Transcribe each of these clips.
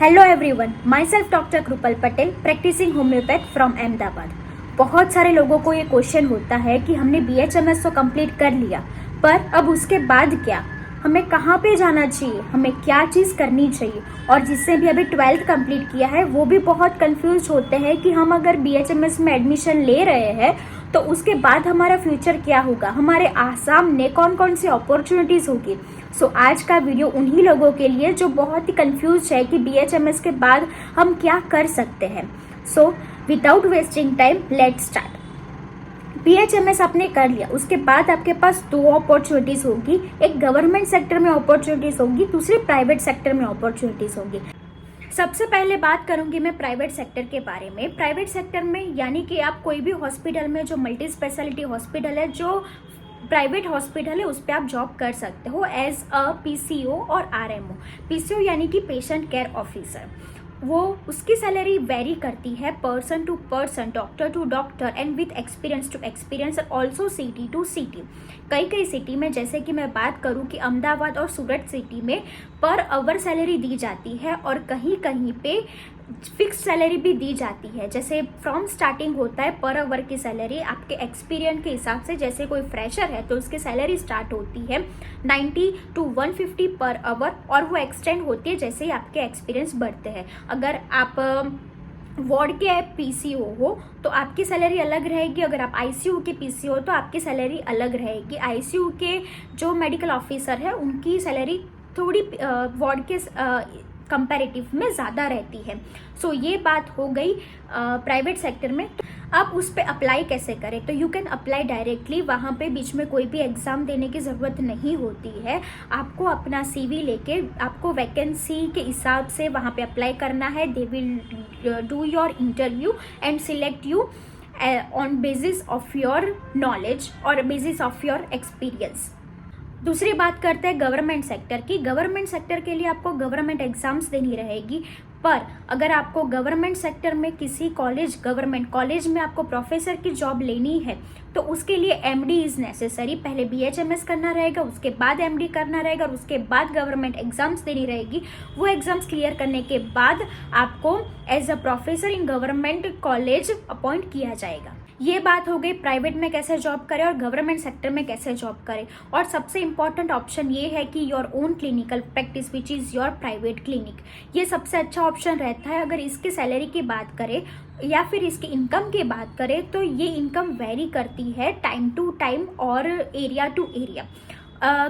Hello everyone, myself doctor Kripal Patel, practising homeopath from Ahmedabad. बहुत सारे लोगों को ये क्वेश्चन होता है कि हमने BHMS तो कंप्लीट कर लिया, पर अब उसके बाद क्या, हमें कहाँ पे जाना चाहिए, हमें क्या चीज़ करनी चाहिए। और जिससे भी अभी 12th कंप्लीट किया है वो भी बहुत कंफ्यूज होते हैं कि हम अगर BHMS में एडमिशन ले रहे हैं तो उसके बाद हमारा फ्यूचर क्या होगा, हमारे सामने कौन कौन सी अपॉर्चुनिटीज़ होगी। सो आज का वीडियो उन्हीं लोगों के लिए जो बहुत ही कंफ्यूज है कि BHMS के बाद हम क्या कर सकते हैं। So without wasting time let's start. BHMS आपने कर लिया, उसके बाद आपके पास दो अपॉर्चुनिटीज होगी, एक गवर्नमेंट सेक्टर में अपॉर्चुनिटीज होगी, दूसरी प्राइवेट सेक्टर में अपॉर्चुनिटीज होगी। सबसे पहले बात करूंगी मैं प्राइवेट सेक्टर के बारे में। प्राइवेट सेक्टर में यानी कि आप कोई भी हॉस्पिटल में, जो मल्टी स्पेशलिटी हॉस्पिटल है, जो प्राइवेट हॉस्पिटल है, उस पर आप जॉब कर सकते हो एज अ PCO और RMO। PCO यानी कि पेशेंट केयर ऑफिसर। वो उसकी सैलरी वेरी करती है person to person, doctor to doctor and with experience to experience, also city to city. कई सिटी में, जैसे कि मैं बात करूं कि अहमदाबाद और सूरत सिटी में पर आवर सैलरी दी जाती है और कहीं कहीं पे फिक्स सैलरी भी दी जाती है। जैसे फ्रॉम स्टार्टिंग होता है पर आवर की सैलरी आपके एक्सपीरियंस के हिसाब से, जैसे कोई फ्रेशर है तो उसकी सैलरी स्टार्ट होती है 90 to 150 पर आवर और वो एक्सटेंड होती है जैसे ही आपके एक्सपीरियंस बढ़ते हैं। अगर आप वार्ड के PCO हो तो आपकी सैलरी अलग रहेगी, अगर आप ICU के PCO हो तो आपकी सैलरी अलग रहेगी। ICU के जो मेडिकल ऑफिसर है उनकी सैलरी थोड़ी वार्ड के कंपैरेटिव में ज़्यादा रहती है। सो ये बात हो गई प्राइवेट सेक्टर में। अब उस पर अप्लाई कैसे करें, तो यू कैन अप्लाई डायरेक्टली। वहाँ पे बीच में कोई भी एग्ज़ाम देने की ज़रूरत नहीं होती है। आपको अपना CV लेके आपको वैकेंसी के हिसाब से वहाँ पे अप्लाई करना है। They will do your interview and select you on basis of your knowledge और बेसिस ऑफ योर एक्सपीरियंस। दूसरी बात करते हैं गवर्नमेंट सेक्टर की। गवर्नमेंट सेक्टर के लिए आपको गवर्नमेंट एग्जाम्स देनी रहेगी, पर अगर आपको गवर्नमेंट सेक्टर में किसी गवर्नमेंट कॉलेज में आपको प्रोफेसर की जॉब लेनी है तो उसके लिए MD इज़ नेसेसरी। पहले BHMS करना रहेगा, उसके बाद MD करना रहेगा और उसके बाद गवर्नमेंट एग्जाम्स देनी रहेगी। वो एग्जाम्स क्लियर करने के बाद आपको as a professor in government college appoint किया जाएगा। ये बात हो गई प्राइवेट में कैसे जॉब करें और गवर्नमेंट सेक्टर में कैसे जॉब करें। और सबसे इंपॉर्टेंट ऑप्शन ये है कि your own clinical practice which is your private clinic. ये सबसे अच्छा ऑप्शन रहता है। अगर इसकी सैलरी की बात करें या फिर इसकी इनकम की बात करें तो ये इनकम वेरी करती है टाइम टू टाइम और एरिया टू एरिया।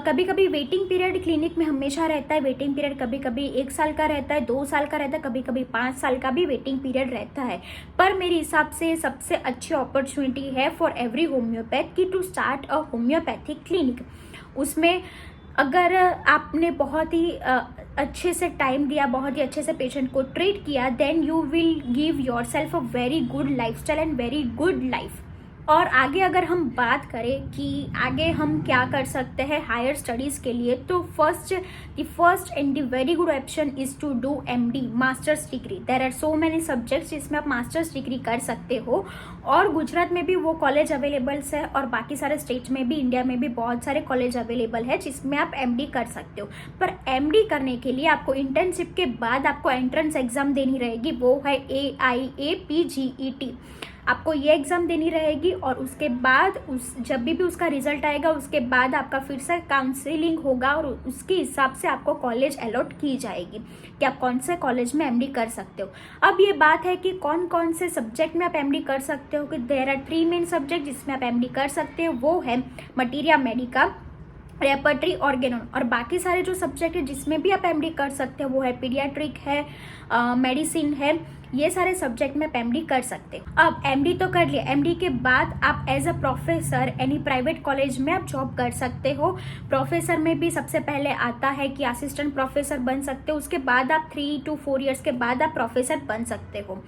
कभी कभी वेटिंग पीरियड क्लिनिक में हमेशा रहता है। वेटिंग पीरियड कभी कभी 1 साल का रहता है, 2 साल का रहता है, कभी कभी 5 साल का भी वेटिंग पीरियड रहता है। पर मेरे हिसाब से सबसे अच्छी अपॉर्चुनिटी है फॉर एवरी होम्योपैथ की to start a homeopathic clinic. उसमें अगर आपने बहुत ही अच्छे से टाइम दिया, बहुत ही अच्छे से पेशेंट को ट्रीट किया, then you will give yourself a very good lifestyle and very good life. और आगे अगर हम बात करें कि आगे हम क्या कर सकते हैं हायर स्टडीज़ के लिए, तो first and the very good option is to do MD, masters degree. There are so many subjects जिसमें आप मास्टर्स डिग्री कर सकते हो और गुजरात में भी वो कॉलेज अवेलेबल्स है और बाकी सारे स्टेट्स में भी, इंडिया में भी बहुत सारे कॉलेज अवेलेबल है जिसमें आप MD कर सकते हो। पर MD करने के लिए आपको इंटर्नशिप के बाद आपको एंट्रेंस एग्जाम देनी रहेगी, वो है AIAPGET। आपको ये एग्ज़ाम देनी रहेगी और उसके बाद जब भी उसका रिजल्ट आएगा उसके बाद आपका फिर से काउंसलिंग होगा और उसके हिसाब से आपको कॉलेज अलॉट की जाएगी कि आप कौन से कॉलेज में MD कर सकते हो। अब ये बात है कि कौन कौन से सब्जेक्ट में आप MD कर सकते हो, कि देयर आर 3 मेन सब्जेक्ट जिसमें आप MD कर सकते हो। वो है मटीरिया मेडिका, रेपर्टरी, ऑर्गेनोन, और बाकी सारे जो सब्जेक्ट है जिसमें भी आप MD कर सकते हो वो है पीडियाट्रिक है, मेडिसिन है। ये सारे सब्जेक्ट में आप MD कर सकते हो। अब MD तो कर लिया, MD के बाद आप as a professor any private college में आप जॉब कर सकते हो। प्रोफेसर में भी सबसे पहले आता है कि असिस्टेंट प्रोफेसर बन सकते हो, उसके बाद आप 3 to 4 ईयर्स के बाद आप प्रोफेसर बन सकते हो।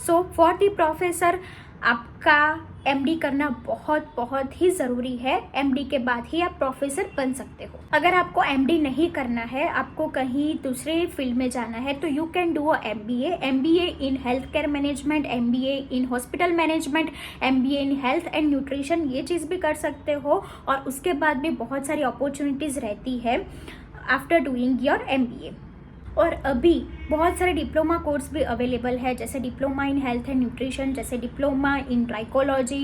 सो फॉर द प्रोफेसर आपका MD करना बहुत ही ज़रूरी है। MD के बाद ही आप प्रोफेसर बन सकते हो। अगर आपको MD नहीं करना है, आपको कहीं दूसरे फील्ड में जाना है, तो you can do a MBA in health care management, MBA in hospital management, MBA in health and nutrition, ये चीज़ भी कर सकते हो। और उसके बाद भी बहुत सारी अपॉर्चुनिटीज़ रहती है आफ्टर डूइंग योर MBA। और अभी बहुत सारे डिप्लोमा कोर्स भी अवेलेबल है, जैसे diploma in health and nutrition, जैसे डिप्लोमा इन ट्राइकोलॉजी,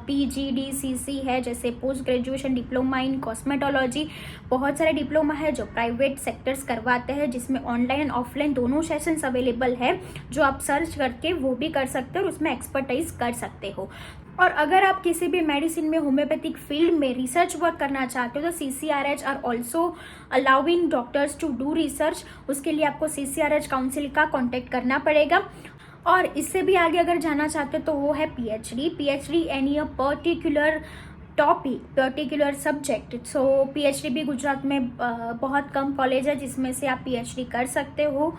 PGDCC है, जैसे post graduation diploma in cosmetology. बहुत सारे डिप्लोमा है जो प्राइवेट सेक्टर्स करवाते हैं, जिसमें ऑनलाइन एंड ऑफलाइन दोनों सेशंस अवेलेबल है, जो आप सर्च करके वो भी कर सकते हो और उसमें एक्सपर्टाइज कर सकते हो। और अगर आप किसी भी मेडिसिन में होम्योपैथिक फील्ड में रिसर्च वर्क करना चाहते हो तो CCRH are also allowing doctors to do research. उसके लिए आपको CCRH काउंसिल का कॉन्टेक्ट करना पड़ेगा। और इससे भी आगे अगर जाना चाहते हो तो वो है PhD any a particular topic, particular subject. So PhD भी गुजरात में बहुत कम कॉलेज है जिसमें से आप PhD कर सकते हो।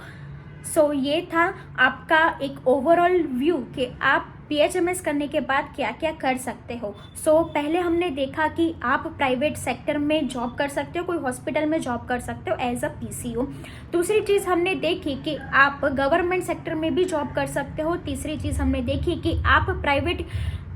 सो ये था आपका एक ओवरऑल व्यू कि आप PHMS करने के बाद क्या क्या कर सकते हो। सो पहले हमने देखा कि आप प्राइवेट सेक्टर में जॉब कर सकते हो, कोई हॉस्पिटल में जॉब कर सकते हो एज अ PCO। दूसरी चीज़ हमने देखी कि आप गवर्नमेंट सेक्टर में भी जॉब कर सकते हो। तीसरी चीज़ हमने देखी कि आप प्राइवेट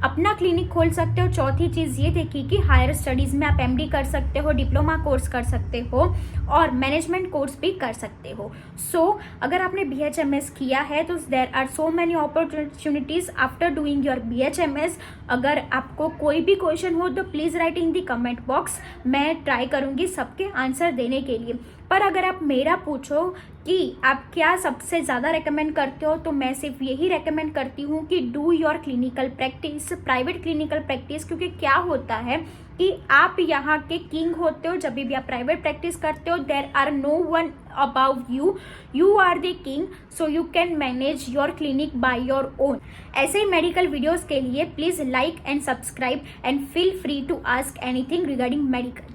अपना क्लिनिक खोल सकते हो। चौथी चीज़ ये देखी कि हायर स्टडीज़ में आप MD कर सकते हो, डिप्लोमा कोर्स कर सकते हो और मैनेजमेंट कोर्स भी कर सकते हो। सो अगर आपने BHMS किया है तो there are so many opportunities after doing your BHMS। अगर आपको कोई भी क्वेश्चन हो तो please write in the comment box, मैं ट्राई करूँगी सबके आंसर देने के लिए। पर अगर आप मेरा पूछो कि आप क्या सबसे ज़्यादा रेकमेंड करते हो तो मैं सिर्फ यही रेकमेंड करती हूँ कि do your clinical practice, private clinical practice. क्योंकि क्या होता है कि आप यहाँ के किंग होते हो जब भी आप प्राइवेट प्रैक्टिस करते हो। There are no one above you, you are the king, so you can manage your clinic by your own. ऐसे ही मेडिकल वीडियोज़ के लिए please like and subscribe and feel free to ask anything regarding medical.